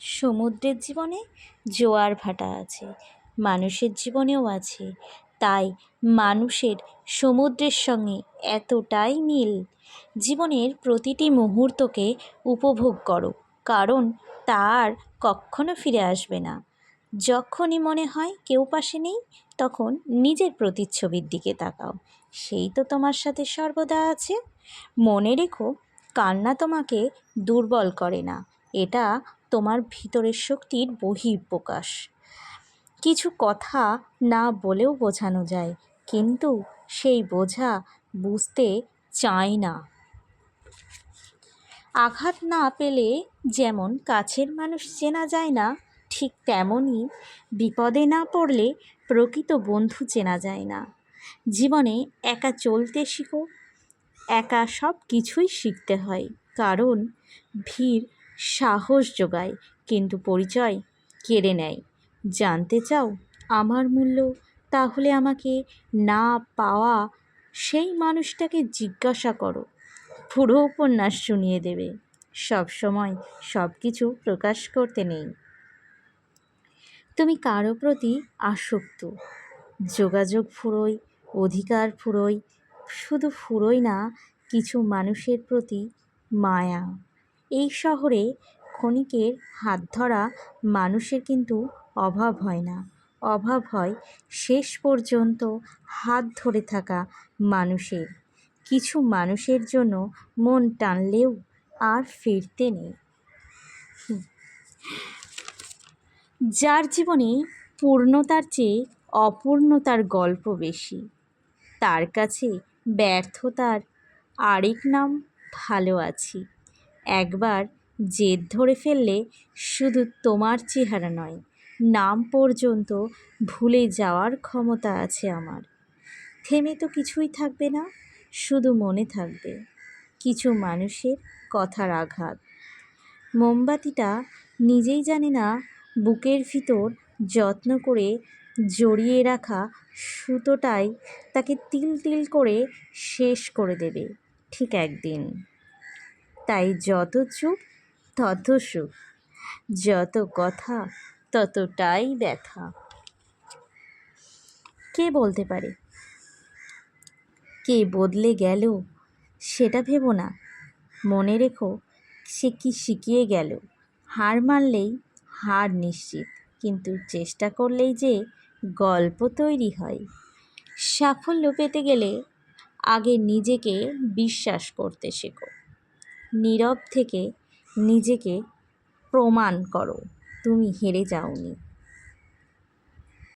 সমুদ্রের জীবনে জোয়ার ভাটা আছে, মানুষের জীবনেও আছে। তাই মানুষের সমুদ্রের সঙ্গে এতটাই মিল। জীবনের প্রতিটি মুহূর্তকে উপভোগ করো, কারণ তার কখনো ফিরে আসবে না। যখনই মনে হয় কেউ পাশে নেই, তখন নিজের প্রতিচ্ছবির দিকে তাকাও, সেই তো তোমার সাথে সর্বদা আছে। মনে রেখো, কান্না তোমাকে দুর্বল করে না, এটা তোমার ভিতরের শক্তির বহিঃপ্রকাশ। কিছু কথা না বলেও বোঝানো যায়, কিন্তু সেই বোঝা বুঝতে চায় না। আঘাত না পেলে যেমন কাছের মানুষ চেনা যায় না, ঠিক তেমনই বিপদে না পড়লে প্রকৃত বন্ধু চেনা যায় না। জীবনে একা চলতে শিখো, একা সব কিছুই শিখতে হয়, কারণ ভিড় সাহস যোগায় কিন্তু পরিচয় কেড়ে নেয়। জানতে চাও আমার মূল্য? তাহলে আমাকে না পাওয়া সেই মানুষটাকে জিজ্ঞাসা করো, পুরো উপন্যাস শুনিয়ে দেবে। সব সময় সব কিছু প্রকাশ করতে নেই। তুমি কারো প্রতি আসক্ত, যোগাযোগ ফুরোয়, অধিকার ফুরোয়, শুধু ফুরোয় না, কিছু মানুষের প্রতি মায়া। এই শহরে ক্ষণিকের হাত ধরা মানুষের কিন্তু অভাব হয় না, অভাব হয় শেষ পর্যন্ত হাত ধরে থাকা মানুষের। কিছু মানুষের জন্য মন টানলেও আর ফিরতে নেই। যার জীবনে পূর্ণতার চেয়ে অপূর্ণতার গল্প বেশি, তার কাছে ব্যর্থতার আরেক নাম ভালো আছি। একবার জেদ ধরে ফেললে শুধু তোমার চেহারা নয়, নাম পর্যন্ত ভুলে যাওয়ার ক্ষমতা আছে আমার। থেমে তো কিছুই থাকবে না, শুধু মনে থাকবে কিছু মানুষের কথার আঘাত। মোমবাতিটা নিজেই জানে না বুকের ভিতর যত্ন করে জড়িয়ে রাখা সুতোটাই তাকে তিল তিল করে শেষ করে দেবে ঠিক একদিন। তাই যত চুপ তত সুখ, যত কথা ততটাই ব্যথা। কে বলতে পারে কে বদলে গেল, সেটা ভেবো না। মনে রেখো, সে কি শিখিয়ে গেল। হার মানলেই হার নিশ্চিত, কিন্তু চেষ্টা করলেই যে গল্প তৈরি হয়। সাফল্য পেতে গেলে আগে নিজেকে বিশ্বাস করতে শেখো। নীরব থেকে নিজেকে প্রমাণ করো তুমি হেরে যাওনি।